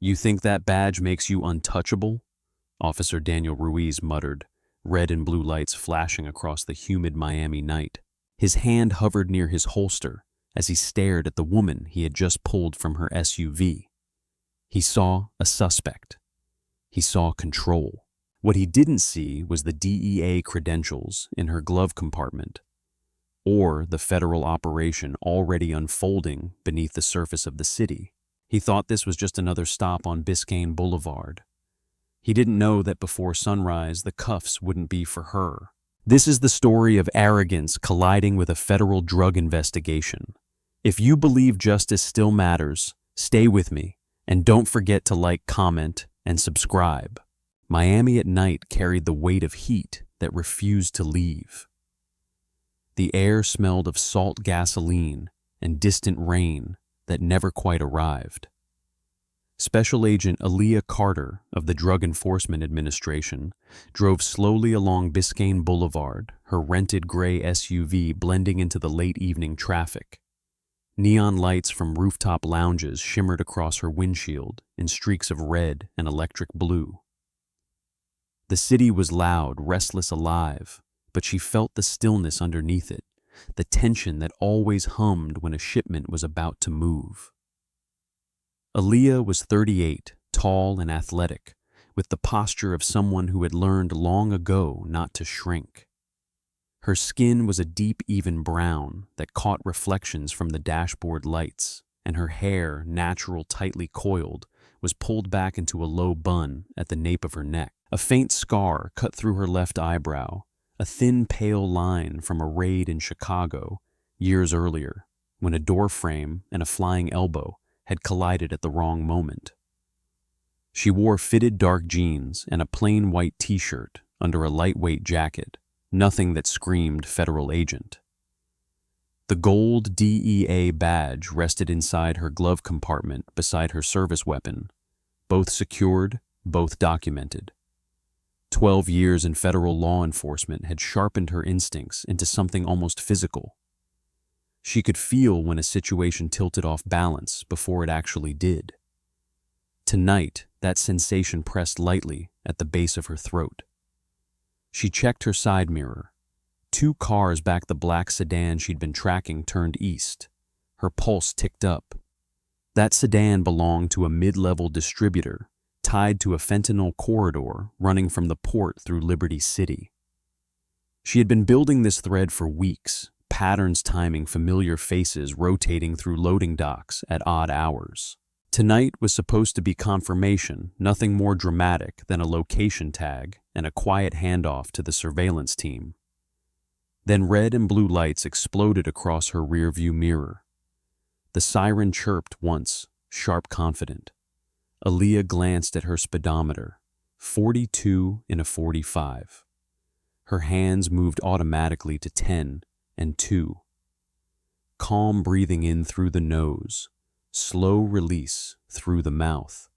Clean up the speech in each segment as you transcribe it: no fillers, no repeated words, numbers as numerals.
"You think that badge makes you untouchable?" Officer Daniel Ruiz muttered, red and blue lights flashing across the humid Miami night. His hand hovered near his holster as he stared at the woman he had just pulled from her SUV. He saw a suspect. He saw control. What he didn't see was the DEA credentials in her glove compartment, or the federal operation already unfolding beneath the surface of the city. He thought this was just another stop on Biscayne Boulevard. He didn't know that before sunrise the cuffs wouldn't be for her. This is the story of arrogance colliding with a federal drug investigation. If you believe justice still matters, stay with me, and don't forget to like, comment, and subscribe. Miami at night carried the weight of heat that refused to leave. The air smelled of salt gasoline and distant rain that never quite arrived. Special Agent Aaliyah Carter of the Drug Enforcement Administration drove slowly along Biscayne Boulevard, her rented gray SUV blending into the late evening traffic. Neon lights from rooftop lounges shimmered across her windshield in streaks of red and electric blue. The city was loud, restless, alive, but she felt the stillness underneath it, the tension that always hummed when a shipment was about to move. Aaliyah was 38, tall and athletic, with the posture of someone who had learned long ago not to shrink. Her skin was a deep, even brown that caught reflections from the dashboard lights, and her hair, natural, tightly coiled, was pulled back into a low bun at the nape of her neck. A faint scar cut through her left eyebrow, a thin, pale line from a raid in Chicago years earlier, when a door frame and a flying elbow had collided at the wrong moment. She wore fitted dark jeans and a plain white t-shirt under a lightweight jacket, nothing that screamed federal agent. The gold DEA badge rested inside her glove compartment beside her service weapon, both secured, both documented. 12 years in federal law enforcement had sharpened her instincts into something almost physical. She could feel when a situation tilted off balance before it actually did. Tonight, that sensation pressed lightly at the base of her throat. She checked her side mirror. 2 cars back the black sedan she'd been tracking turned east. Her pulse ticked up. That sedan belonged to a mid-level distributor tied to a fentanyl corridor running from the port through Liberty City. She had been building this thread for weeks, patterns timing familiar faces rotating through loading docks at odd hours. Tonight was supposed to be confirmation, nothing more dramatic than a location tag and a quiet handoff to the surveillance team. Then red and blue lights exploded across her rearview mirror. The siren chirped once, sharp, confident. Aaliyah glanced at her speedometer, 42 in a 45. Her hands moved automatically to 10 and 2. Calm breathing in through the nose, slow release through the mouth.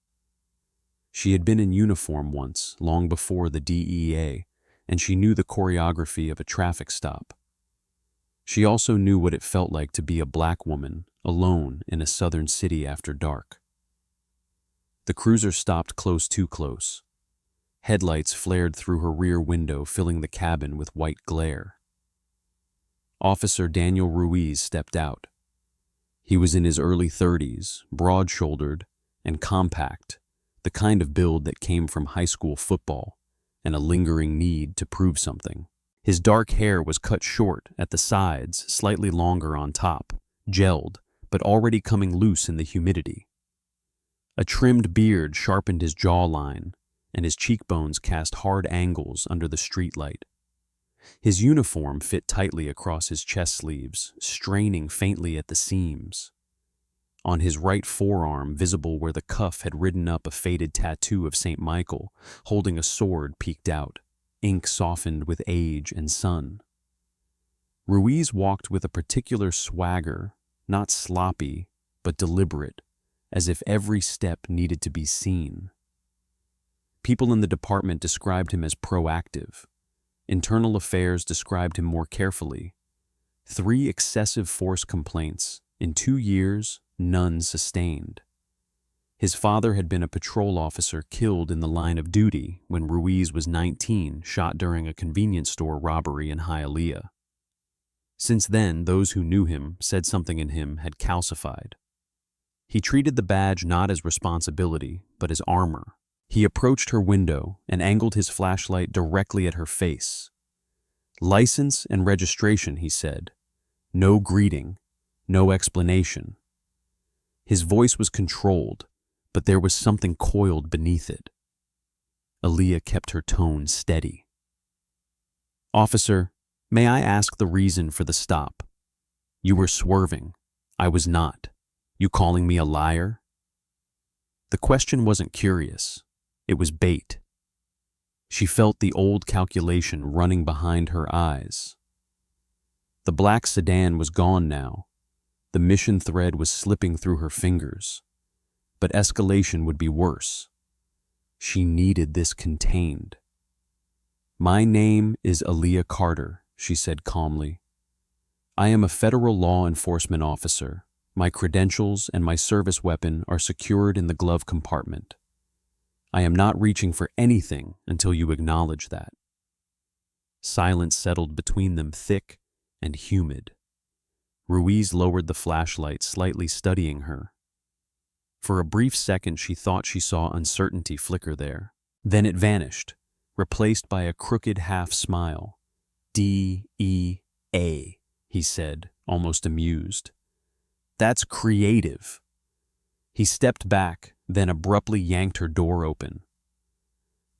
She had been in uniform once, long before the DEA, and she knew the choreography of a traffic stop. She also knew what it felt like to be a black woman, alone in a southern city after dark. The cruiser stopped too close. Headlights flared through her rear window, filling the cabin with white glare. Officer Daniel Ruiz stepped out. He was in his early 30s, broad-shouldered and compact, the kind of build that came from high school football and a lingering need to prove something. His dark hair was cut short at the sides, slightly longer on top, gelled, but already coming loose in the humidity. A trimmed beard sharpened his jawline, and his cheekbones cast hard angles under the streetlight. His uniform fit tightly across his chest sleeves, straining faintly at the seams. On his right forearm, visible where the cuff had ridden up a faded tattoo of St. Michael, holding a sword peeked out, ink softened with age and sun. Ruiz walked with a particular swagger, not sloppy, but deliberate, as if every step needed to be seen. People in the department described him as proactive. Internal Affairs described him more carefully. 3 excessive force complaints. In 2 years, none sustained. His father had been a patrol officer killed in the line of duty when Ruiz was 19, shot during a convenience store robbery in Hialeah. Since then, those who knew him said something in him had calcified. He treated the badge not as responsibility, but as armor. He approached her window and angled his flashlight directly at her face. "License and registration," he said. "No greeting, no explanation." His voice was controlled, but there was something coiled beneath it. Aaliyah kept her tone steady. "Officer, may I ask the reason for the stop? You were swerving. I was not. You calling me a liar?" The question wasn't curious. It was bait. She felt the old calculation running behind her eyes. The black sedan was gone now. The mission thread was slipping through her fingers. But escalation would be worse. She needed this contained. "My name is Aaliyah Carter," she said calmly. "I am a federal law enforcement officer. My credentials and my service weapon are secured in the glove compartment. I am not reaching for anything until you acknowledge that." Silence settled between them, thick and humid. Ruiz lowered the flashlight, slightly studying her. For a brief second, she thought she saw uncertainty flicker there. Then it vanished, replaced by a crooked half-smile. "DEA," he said, almost amused. "That's creative." He stepped back, then abruptly yanked her door open.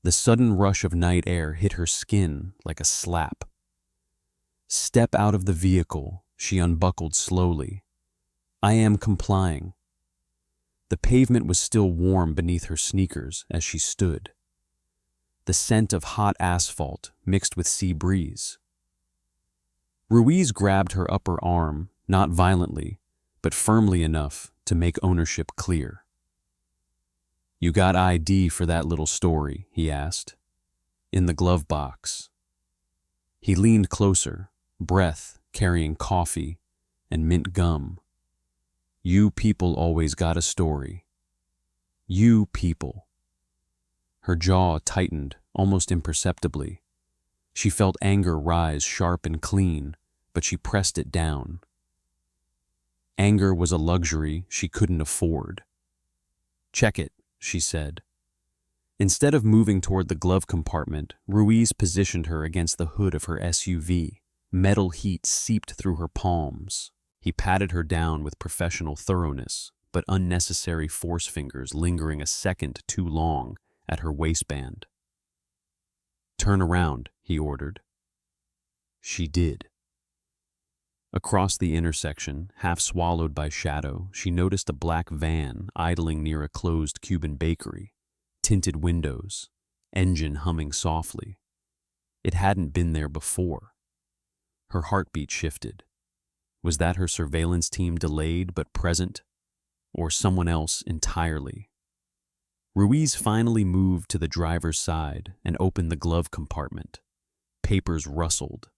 The sudden rush of night air hit her skin like a slap. "Step out of the vehicle," she unbuckled slowly. "I am complying." The pavement was still warm beneath her sneakers as she stood. The scent of hot asphalt mixed with sea breeze. Ruiz grabbed her upper arm, not violently, but firmly enough to make ownership clear. "You got ID for that little story?" he asked. "In the glove box." He leaned closer, breath carrying coffee and mint gum. "You people always got a story. You people." Her jaw tightened, almost imperceptibly. She felt anger rise sharp and clean, but she pressed it down. Anger was a luxury she couldn't afford. "Check it," she said. Instead of moving toward the glove compartment, Ruiz positioned her against the hood of her SUV. Metal heat seeped through her palms. He patted her down with professional thoroughness, but unnecessary force fingers lingering a second too long at her waistband. "Turn around," he ordered. She did. Across the intersection, half swallowed by shadow, she noticed a black van idling near a closed Cuban bakery. Tinted windows, engine humming softly. It hadn't been there before. Her heartbeat shifted. Was that her surveillance team delayed but present? Or someone else entirely? Ruiz finally moved to the driver's side and opened the glove compartment. Papers rustled,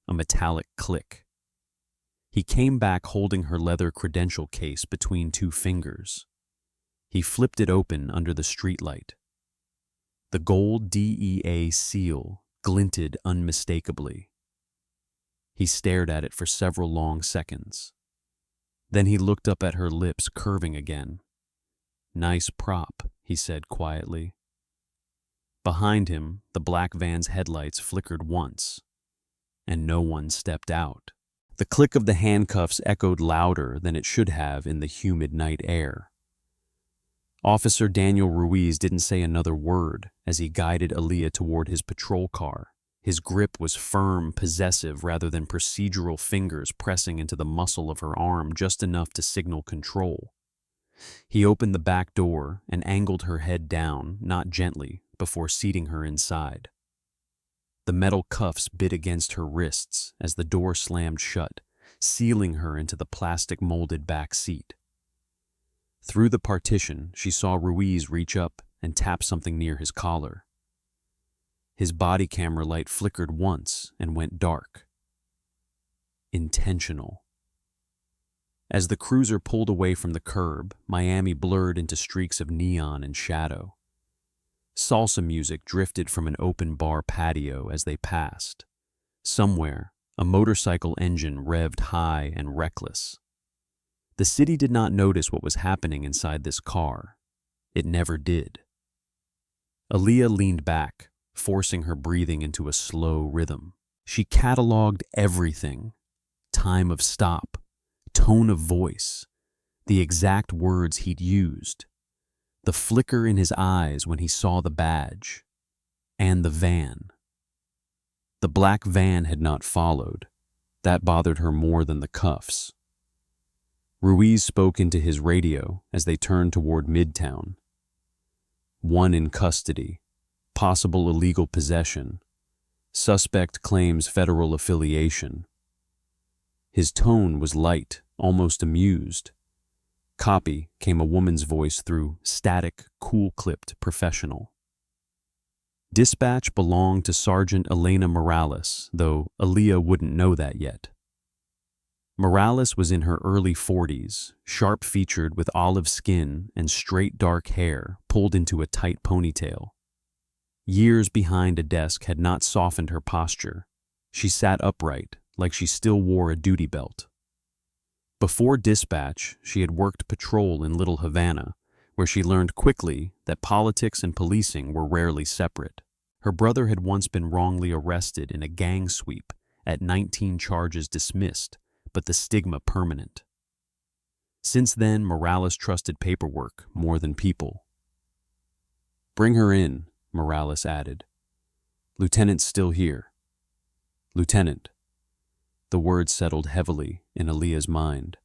a metallic click. He came back holding her leather credential case between two fingers. He flipped it open under the streetlight. The gold DEA seal glinted unmistakably. He stared at it for several long seconds. Then he looked up at her lips curving again. "Nice prop," he said quietly. Behind him, the black van's headlights flickered once, and no one stepped out. The click of the handcuffs echoed louder than it should have in the humid night air. Officer Daniel Ruiz didn't say another word as he guided Aaliyah toward his patrol car. His grip was firm, possessive, rather than procedural fingers pressing into the muscle of her arm just enough to signal control. He opened the back door and angled her head down, not gently, before seating her inside. The metal cuffs bit against her wrists as the door slammed shut, sealing her into the plastic-molded back seat. Through the partition, she saw Ruiz reach up and tap something near his collar. His body camera light flickered once and went dark. Intentional. As the cruiser pulled away from the curb, Miami blurred into streaks of neon and shadow. Salsa music drifted from an open bar patio as they passed. Somewhere, a motorcycle engine revved high and reckless. The city did not notice what was happening inside this car. It never did. Aaliyah leaned back, forcing her breathing into a slow rhythm. She cataloged everything: time of stop, tone of voice, the exact words he'd used, the flicker in his eyes when he saw the badge, and the van. The black van had not followed. That bothered her more than the cuffs. Ruiz spoke into his radio as they turned toward Midtown. One in custody, possible illegal possession. Suspect claims federal affiliation. His tone was light, almost amused. Copy came a woman's voice through static, cool-clipped professional. Dispatch belonged to Sergeant Elena Morales, though Aaliyah wouldn't know that yet. Morales was in her early 40s, sharp-featured with olive skin and straight dark hair pulled into a tight ponytail. Years behind a desk had not softened her posture. She sat upright, like she still wore a duty belt. Before dispatch, she had worked patrol in Little Havana, where she learned quickly that politics and policing were rarely separate. Her brother had once been wrongly arrested in a gang sweep, at 19 charges dismissed, but the stigma permanent. Since then, Morales trusted paperwork more than people. "Bring her in," Morales added. "Lieutenant's still here." "Lieutenant." The word settled heavily in Aaliyah's mind.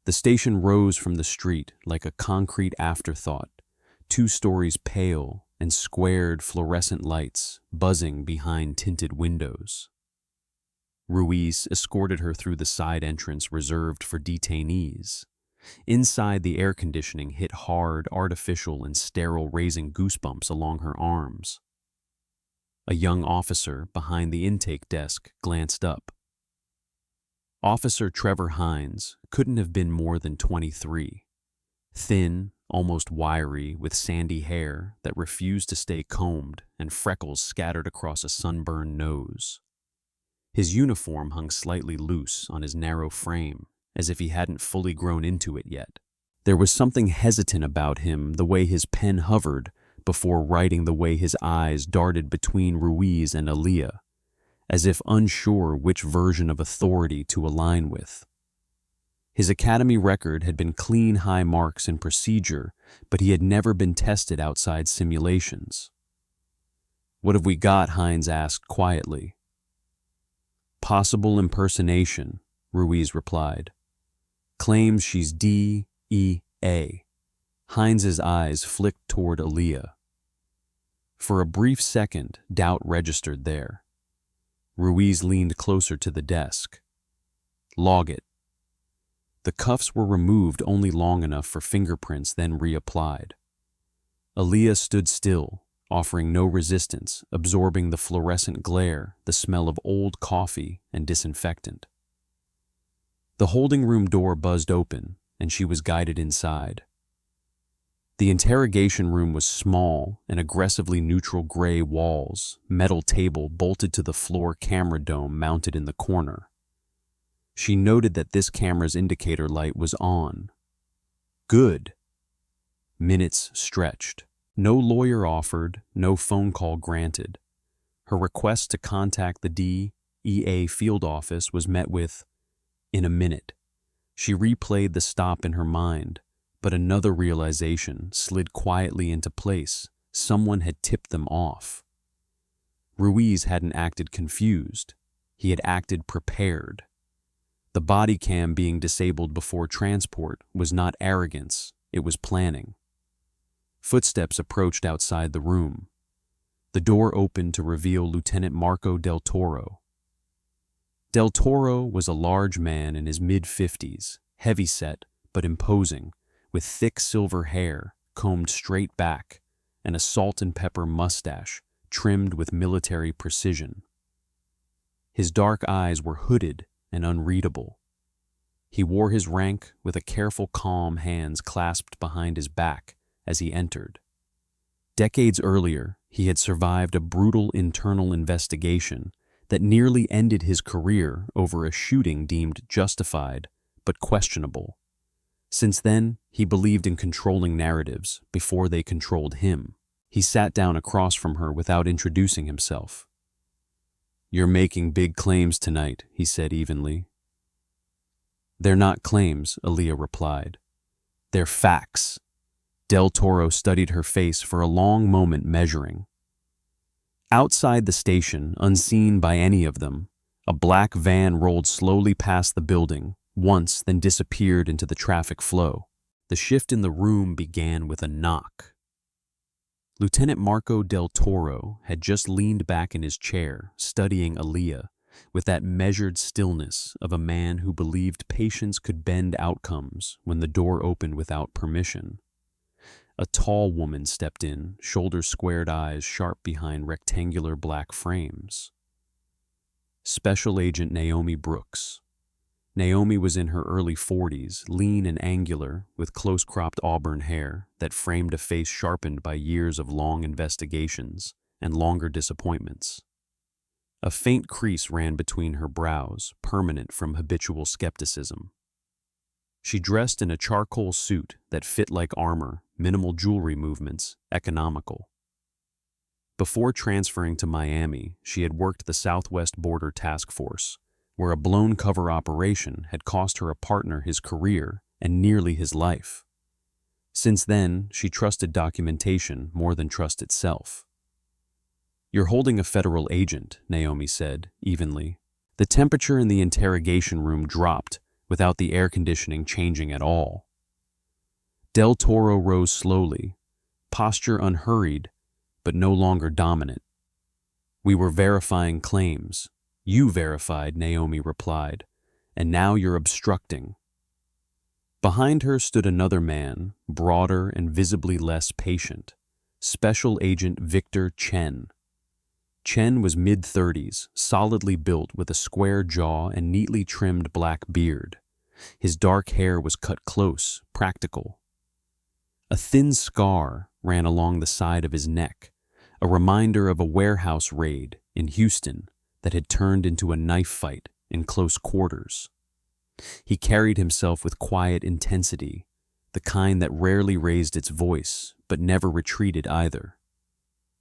The station rose from the street like a concrete afterthought, 2 stories pale and squared fluorescent lights buzzing behind tinted windows. Ruiz escorted her through the side entrance reserved for detainees. Inside, the air conditioning hit hard, artificial, and sterile, raising goosebumps along her arms. A young officer behind the intake desk glanced up. Officer Trevor Hines couldn't have been more than 23. Thin, almost wiry, with sandy hair that refused to stay combed and freckles scattered across a sunburned nose. His uniform hung slightly loose on his narrow frame, as if he hadn't fully grown into it yet. There was something hesitant about him, the way his pen hovered before writing, the way his eyes darted between Ruiz and Aaliyah, as if unsure which version of authority to align with. His academy record had been clean high marks in procedure, but he had never been tested outside simulations. "What have we got?" Hines asked quietly. "Possible impersonation," Ruiz replied. "Claims she's DEA." Hines's eyes flicked toward Aaliyah. For a brief second, doubt registered there. Ruiz leaned closer to the desk. "Log it." The cuffs were removed only long enough for fingerprints, then reapplied. Aaliyah stood still, offering no resistance, absorbing the fluorescent glare, the smell of old coffee and disinfectant. The holding room door buzzed open, and she was guided inside. The interrogation room was small and aggressively neutral gray walls, metal table bolted to the floor, camera dome mounted in the corner. She noted that this camera's indicator light was on. Good. Minutes stretched. No lawyer offered, no phone call granted. Her request to contact the DEA field office was met with, "In a minute." She replayed the stop in her mind, but another realization slid quietly into place. Someone had tipped them off. Ruiz hadn't acted confused. He had acted prepared. The body cam being disabled before transport was not arrogance, it was planning. Footsteps approached outside the room. The door opened to reveal Lieutenant Marco Del Toro. Del Toro was a large man in his mid-50s, heavy-set but imposing, with thick silver hair combed straight back and a salt and pepper mustache trimmed with military precision. His dark eyes were hooded and unreadable. He wore his rank with a careful calm, hands clasped behind his back as he entered. Decades earlier, he had survived a brutal internal investigation that nearly ended his career over a shooting deemed justified but questionable. Since then, he believed in controlling narratives before they controlled him. He sat down across from her without introducing himself. "You're making big claims tonight," he said evenly. "They're not claims," Aaliyah replied. "They're facts." Del Toro studied her face for a long moment, measuring. Outside the station, unseen by any of them, a black van rolled slowly past the building, once, then disappeared into the traffic flow. The shift in the room began with a knock. Lieutenant Marco Del Toro had just leaned back in his chair, studying Aaliyah, with that measured stillness of a man who believed patience could bend outcomes when the door opened without permission. A tall woman stepped in, shoulders squared, eyes sharp behind rectangular black frames. Special Agent Naomi Brooks. Naomi was in her early 40s, lean and angular, with close-cropped auburn hair that framed a face sharpened by years of long investigations and longer disappointments. A faint crease ran between her brows, permanent from habitual skepticism. She dressed in a charcoal suit that fit like armor, minimal jewelry movements, economical. Before transferring to Miami, she had worked the Southwest Border Task Force, where a blown cover operation had cost her a partner his career and nearly his life. Since then, she trusted documentation more than trust itself. "You're holding a federal agent," Naomi said, evenly. The temperature in the interrogation room dropped without the air conditioning changing at all. Del Toro rose slowly, posture unhurried, but no longer dominant. "We were verifying claims. You verified," Naomi replied, "and now you're obstructing." Behind her stood another man, broader and visibly less patient, Special Agent Victor Chen. Chen was mid-30s, solidly built with a square jaw and neatly trimmed black beard. His dark hair was cut close, practical. A thin scar ran along the side of his neck, a reminder of a warehouse raid in Houston that had turned into a knife fight in close quarters. He carried himself with quiet intensity, the kind that rarely raised its voice but never retreated either.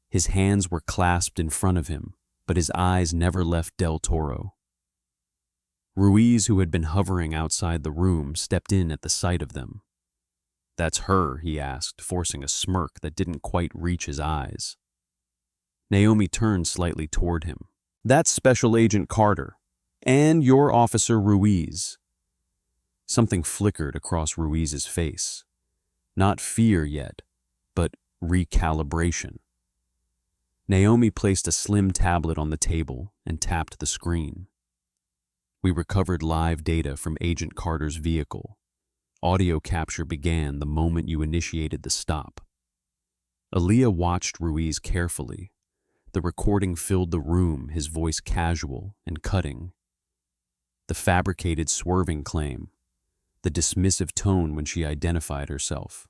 His hands were clasped in front of him, but his eyes never left Del Toro. Ruiz, who had been hovering outside the room, stepped in at the sight of them. "That's her?" he asked, forcing a smirk that didn't quite reach his eyes. Naomi turned slightly toward him. "That's Special Agent Carter, and your Officer Ruiz." Something flickered across Ruiz's face. Not fear yet, but recalibration. Naomi placed a slim tablet on the table and tapped the screen. "We recovered live data from Agent Carter's vehicle. Audio capture began the moment you initiated the stop." Aaliyah watched Ruiz carefully. The recording filled the room, his voice casual and cutting. The fabricated, swerving claim, the dismissive tone when she identified herself.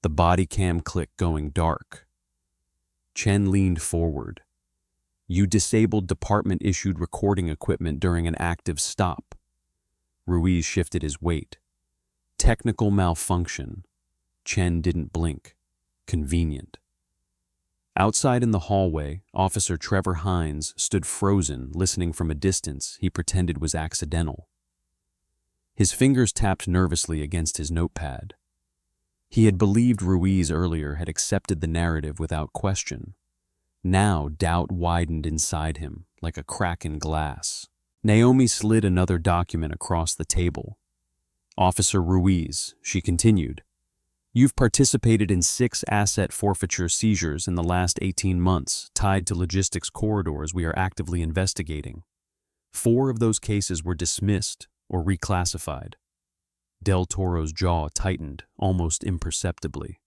The body cam click going dark. Chen leaned forward. "You disabled department-issued recording equipment during an active stop." Ruiz shifted his weight. "Technical malfunction." Chen didn't blink. Convenient. Outside in the hallway, Officer Trevor Hines stood frozen, listening from a distance he pretended was accidental. His fingers tapped nervously against his notepad. He had believed Ruiz earlier had accepted the narrative without question. Now doubt widened inside him, like a crack in glass. Naomi slid another document across the table. "Officer Ruiz," she continued, "you've participated in 6 asset forfeiture seizures in the last 18 months, tied to logistics corridors we are actively investigating. 4 of those cases were dismissed or reclassified." Del Toro's jaw tightened, almost imperceptibly.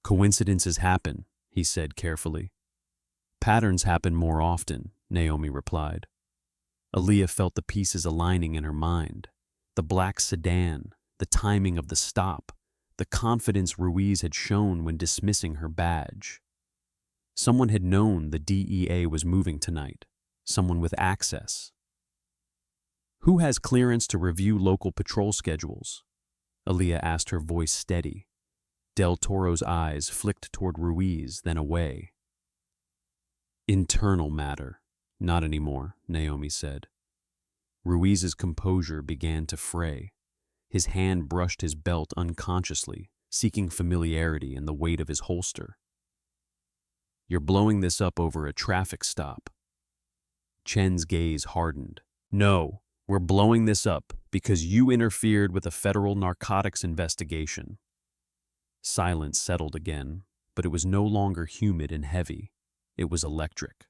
"Coincidences happen," he said carefully. "Patterns happen more often," Naomi replied. Aaliyah felt the pieces aligning in her mind. The black sedan, the timing of the stop, the confidence Ruiz had shown when dismissing her badge. Someone had known the DEA was moving tonight, someone with access. "Who has clearance to review local patrol schedules?" Aaliyah asked, her voice steady. Del Toro's eyes flicked toward Ruiz, then away. "Internal matter. Not anymore," Naomi said. Ruiz's composure began to fray. His hand brushed his belt unconsciously, seeking familiarity in the weight of his holster. "You're blowing this up over a traffic stop." Chen's gaze hardened. "No, we're blowing this up because you interfered with a federal narcotics investigation." Silence settled again, but it was no longer humid and heavy. It was electric.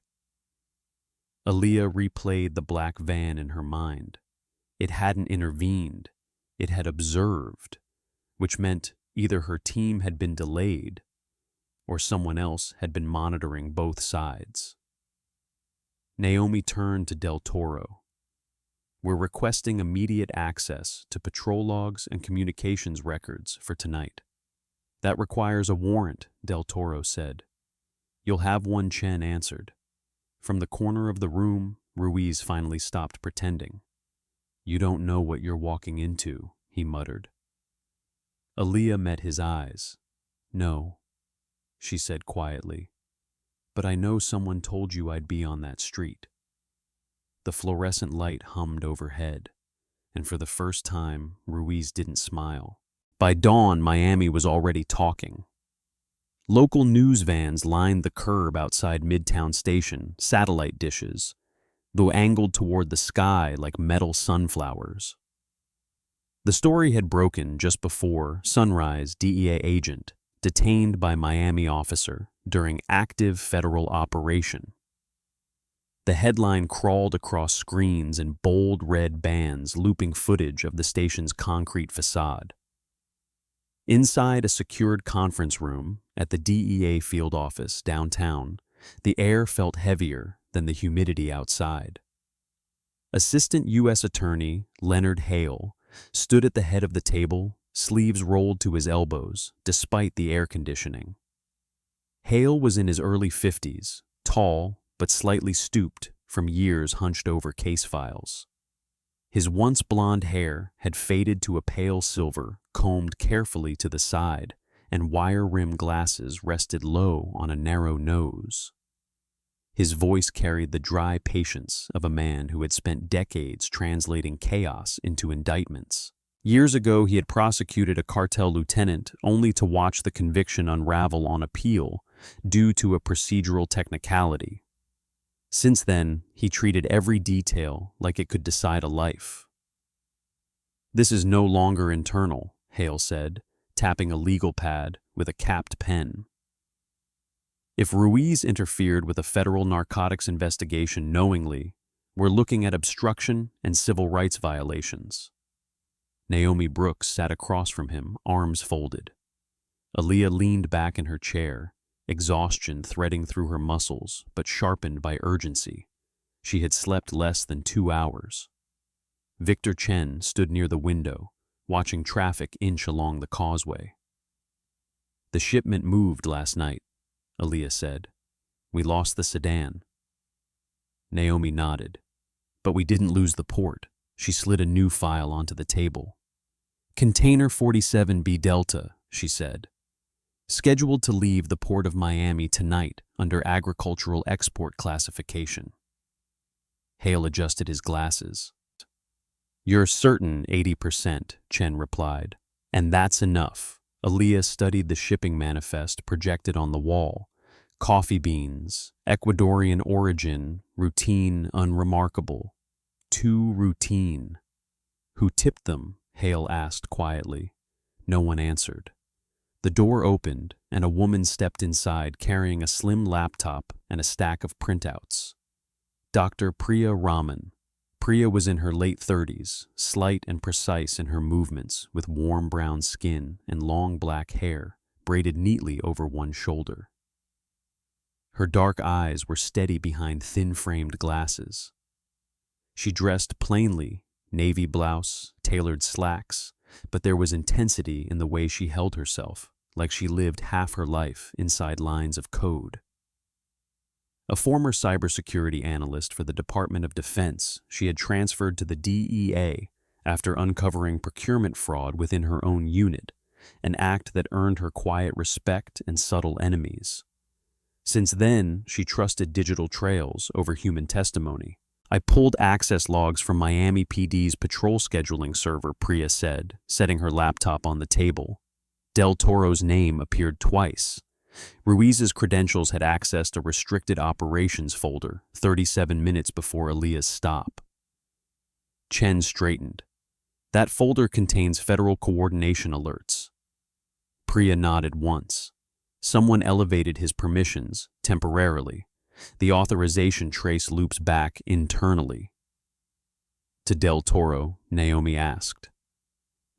Aaliyah replayed the black van in her mind. It hadn't intervened. It had observed, which meant either her team had been delayed or someone else had been monitoring both sides. Naomi turned to Del Toro. "We're requesting immediate access to patrol logs and communications records for tonight." "That requires a warrant," Del Toro said. "You'll have one," Chen answered. From the corner of the room, Ruiz finally stopped pretending. "You don't know what you're walking into," he muttered. Aaliyah met his eyes. "No," she said quietly, "but I know someone told you I'd be on that street." The fluorescent light hummed overhead, and for the first time, Ruiz didn't smile. By dawn, Miami was already talking. Local news vans lined the curb outside Midtown Station, satellite dishes, though angled toward the sky like metal sunflowers. The story had broken just before Sunrise DEA agent detained by Miami officer during active federal operation. The headline crawled across screens in bold red bands looping footage of the station's concrete facade. Inside a secured conference room at the DEA field office downtown, the air felt heavier than the humidity outside. Assistant U.S. Attorney Leonard Hale stood at the head of the table, sleeves rolled to his elbows, despite the air conditioning. Hale was in his early 50s, tall but slightly stooped from years hunched over case files. His once blonde hair had faded to a pale silver, combed carefully to the side, and wire-rimmed glasses rested low on a narrow nose. His voice carried the dry patience of a man who had spent decades translating chaos into indictments. Years ago, he had prosecuted a cartel lieutenant only to watch the conviction unravel on appeal due to a procedural technicality. Since then, he treated every detail like it could decide a life. "This is no longer internal," Hale said, tapping a legal pad with a capped pen. "If Ruiz interfered with a federal narcotics investigation knowingly, we're looking at obstruction and civil rights violations." Naomi Brooks sat across from him, arms folded. Aaliyah leaned back in her chair, exhaustion threading through her muscles, but sharpened by urgency. She had slept less than 2 hours. Victor Chen stood near the window, watching traffic inch along the causeway. "The shipment moved last night," Aaliyah said. "We lost the sedan." Naomi nodded. "But we didn't lose the port." She slid a new file onto the table. "Container 47B Delta," she said. "Scheduled to leave the port of Miami tonight under agricultural export classification." Hale adjusted his glasses. "You're certain 80%, Chen replied. "And that's enough." Aaliyah studied the shipping manifest projected on the wall. Coffee beans, Ecuadorian origin, routine, unremarkable. Too routine. "Who tipped them?" Hale asked quietly. No one answered. The door opened, and a woman stepped inside carrying a slim laptop and a stack of printouts. Dr. Priya Raman. Priya was in her late 30s, slight and precise in her movements, with warm brown skin and long black hair braided neatly over one shoulder. Her dark eyes were steady behind thin-framed glasses. She dressed plainly, navy blouse, tailored slacks, but there was intensity in the way she held herself, like she lived half her life inside lines of code. A former cybersecurity analyst for the Department of Defense, she had transferred to the DEA after uncovering procurement fraud within her own unit, an act that earned her quiet respect and subtle enemies. Since then, she trusted digital trails over human testimony. I pulled access logs from Miami PD's patrol scheduling server, Priya said, setting her laptop on the table. Del Toro's name appeared twice. Ruiz's credentials had accessed a restricted operations folder 37 minutes before Aaliyah's stop. Chen straightened. That folder contains federal coordination alerts. Priya nodded once. Someone elevated his permissions, temporarily. The authorization trace loops back internally. To Del Toro, Naomi asked.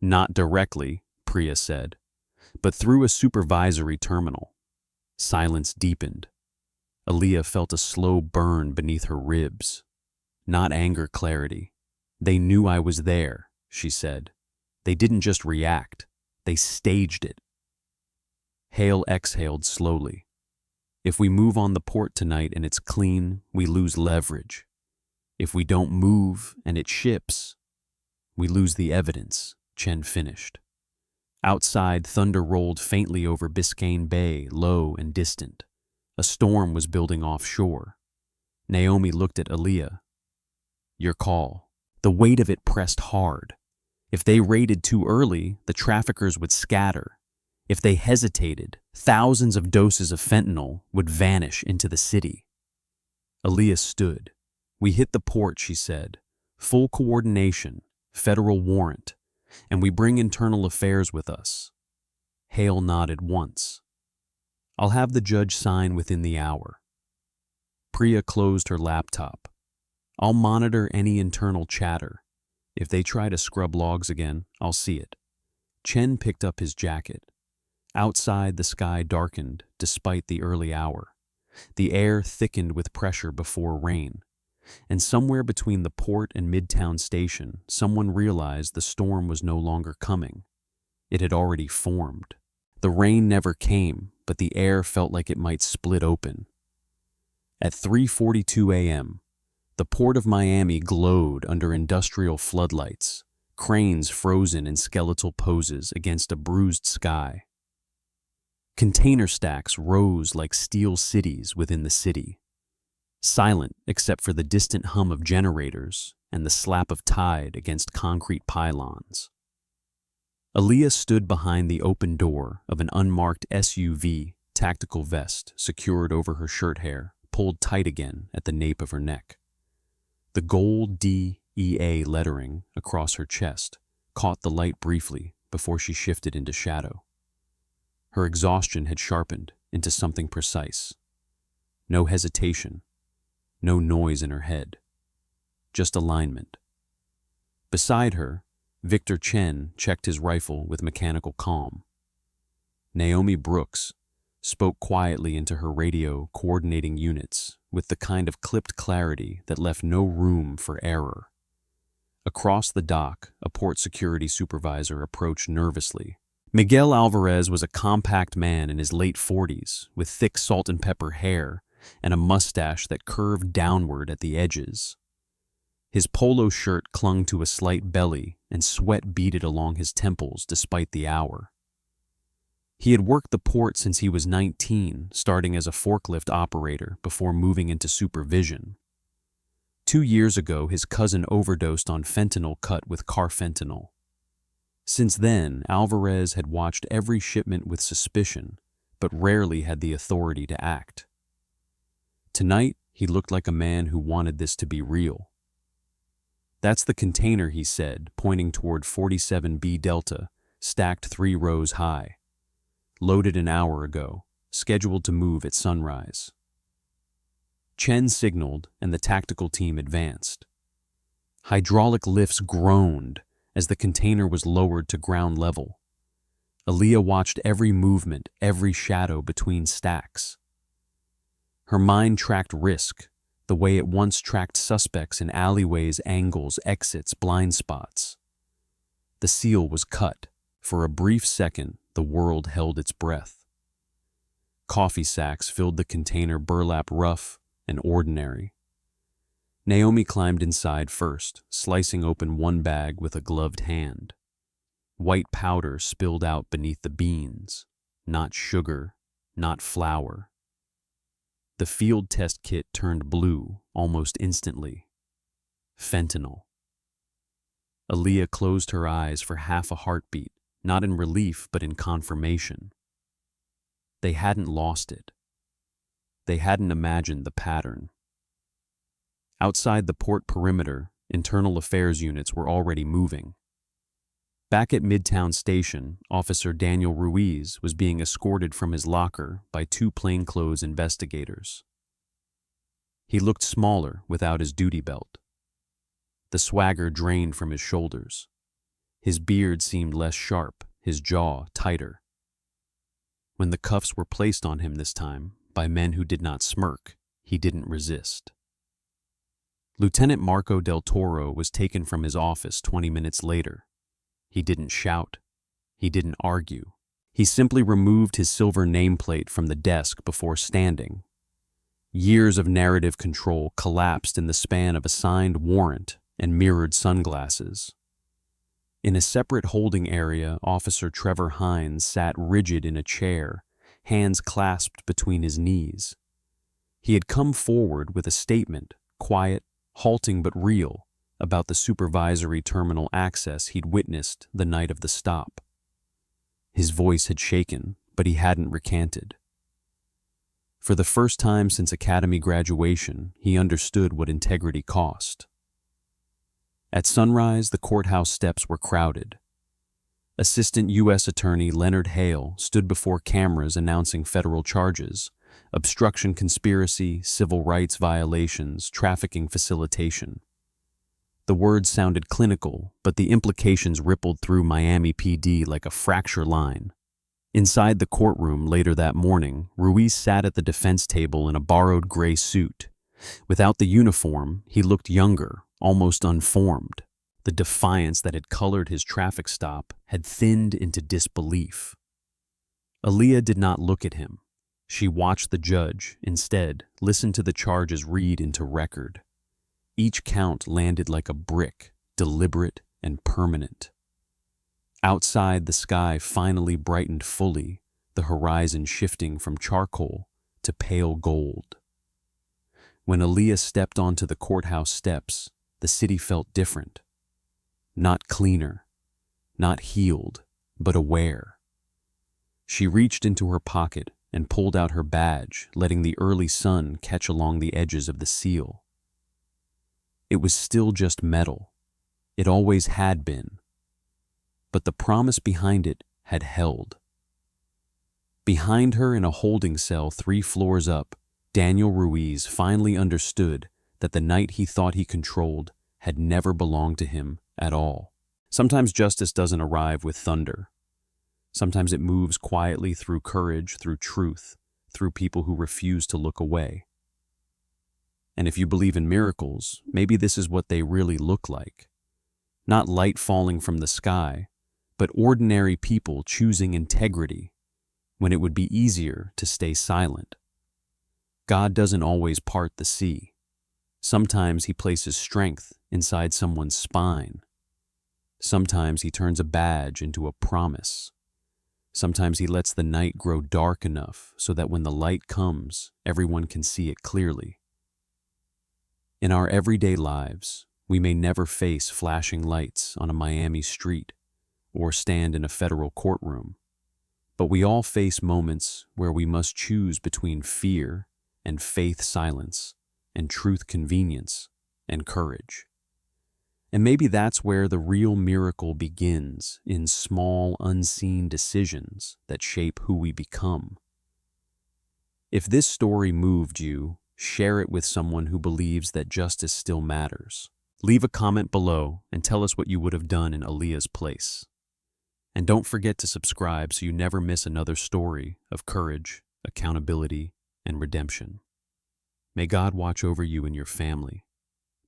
Not directly, Priya said, but through a supervisory terminal. Silence deepened. Aaliyah felt a slow burn beneath her ribs. Not anger, clarity. They knew I was there, she said. They didn't just react. They staged it. Hale exhaled slowly. If we move on the port tonight and it's clean, we lose leverage. If we don't move and it ships, we lose the evidence, Chen finished. Outside, thunder rolled faintly over Biscayne Bay, low and distant. A storm was building offshore. Naomi looked at Aaliyah. Your call. The weight of it pressed hard. If they raided too early, the traffickers would scatter. If they hesitated, thousands of doses of fentanyl would vanish into the city. Aaliyah stood. We hit the port, she said. Full coordination, federal warrant, and we bring internal affairs with us. Hale nodded once. I'll have the judge sign within the hour. Priya closed her laptop. I'll monitor any internal chatter. If they try to scrub logs again, I'll see it. Chen picked up his jacket. Outside, the sky darkened despite the early hour. The air thickened with pressure before rain. And somewhere between the port and Midtown Station, someone realized the storm was no longer coming. It had already formed. The rain never came, but the air felt like it might split open. At 3:42 a.m., the port of Miami glowed under industrial floodlights, cranes frozen in skeletal poses against a bruised sky. Container stacks rose like steel cities within the city, silent except for the distant hum of generators and the slap of tide against concrete pylons. Aaliyah stood behind the open door of an unmarked SUV, tactical vest secured over her shirt hair, pulled tight again at the nape of her neck. The gold DEA lettering across her chest caught the light briefly before she shifted into shadow. Her exhaustion had sharpened into something precise. No hesitation, no noise in her head, just alignment. Beside her, Victor Chen checked his rifle with mechanical calm. Naomi Brooks spoke quietly into her radio coordinating units with the kind of clipped clarity that left no room for error. Across the dock, a port security supervisor approached nervously. Miguel Alvarez was a compact man in his late 40s with thick salt and pepper hair and a mustache that curved downward at the edges. His polo shirt clung to a slight belly and sweat beaded along his temples despite the hour. He had worked the port since he was 19, starting as a forklift operator before moving into supervision. 2 years ago, his cousin overdosed on fentanyl cut with carfentanil. Since then, Alvarez had watched every shipment with suspicion, but rarely had the authority to act. Tonight, he looked like a man who wanted this to be real. That's the container, he said, pointing toward 47B Delta, stacked 3 rows high. Loaded an hour ago, scheduled to move at sunrise. Chen signaled, and the tactical team advanced. Hydraulic lifts groaned as the container was lowered to ground level. Aaliyah watched every movement, every shadow between stacks. Her mind tracked risk, the way it once tracked suspects in alleyways, angles, exits, blind spots. The seal was cut. For a brief second, the world held its breath. Coffee sacks filled the container, burlap rough and ordinary. Naomi climbed inside first, slicing open one bag with a gloved hand. White powder spilled out beneath the beans. Not sugar, not flour. The field test kit turned blue almost instantly. Fentanyl. Aaliyah closed her eyes for half a heartbeat, not in relief but in confirmation. They hadn't lost it. They hadn't imagined the pattern. Outside the port perimeter, internal affairs units were already moving. Back at Midtown Station, Officer Daniel Ruiz was being escorted from his locker by two plainclothes investigators. He looked smaller without his duty belt. The swagger drained from his shoulders. His beard seemed less sharp, his jaw tighter. When the cuffs were placed on him this time, by men who did not smirk, he didn't resist. Lieutenant Marco del Toro was taken from his office 20 minutes later. He didn't shout. He didn't argue. He simply removed his silver nameplate from the desk before standing. Years of narrative control collapsed in the span of a signed warrant and mirrored sunglasses. In a separate holding area, Officer Trevor Hines sat rigid in a chair, hands clasped between his knees. He had come forward with a statement, quiet, halting but real, about the supervisory terminal access he'd witnessed the night of the stop. His voice had shaken, but he hadn't recanted. For the first time since academy graduation, he understood what integrity cost. At sunrise, the courthouse steps were crowded. Assistant U.S. Attorney Leonard Hale stood before cameras announcing federal charges: obstruction, conspiracy, civil rights violations, trafficking facilitation. The words sounded clinical, but the implications rippled through Miami PD like a fracture line. Inside the courtroom later that morning, Ruiz sat at the defense table in a borrowed gray suit. Without the uniform, he looked younger, almost unformed. The defiance that had colored his traffic stop had thinned into disbelief. Aaliyah did not look at him. She watched the judge, instead, listen to the charges read into record. Each count landed like a brick, deliberate and permanent. Outside, the sky finally brightened fully, the horizon shifting from charcoal to pale gold. When Aaliyah stepped onto the courthouse steps, the city felt different. Not cleaner, not healed, but aware. She reached into her pocket and pulled out her badge, letting the early sun catch along the edges of the seal. It was still just metal. It always had been. But the promise behind it had held. Behind her in a holding cell 3 floors up, Daniel Ruiz finally understood that the night he thought he controlled had never belonged to him at all. Sometimes justice doesn't arrive with thunder. Sometimes it moves quietly through courage, through truth, through people who refuse to look away. And if you believe in miracles, maybe this is what they really look like. Not light falling from the sky, but ordinary people choosing integrity when it would be easier to stay silent. God doesn't always part the sea. Sometimes he places strength inside someone's spine. Sometimes he turns a badge into a promise. Sometimes he lets the night grow dark enough so that when the light comes, everyone can see it clearly. In our everyday lives, we may never face flashing lights on a Miami street or stand in a federal courtroom, but we all face moments where we must choose between fear and faith silence and truth convenience and courage. And maybe that's where the real miracle begins, in small, unseen decisions that shape who we become. If this story moved you, share it with someone who believes that justice still matters. Leave a comment below and tell us what you would have done in Aaliyah's place. And don't forget to subscribe so you never miss another story of courage, accountability, and redemption. May God watch over you and your family.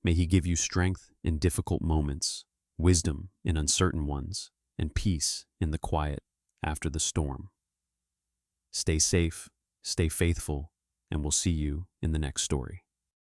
May He give you strength in difficult moments, wisdom in uncertain ones, and peace in the quiet after the storm. Stay safe, stay faithful, and we'll see you in the next story.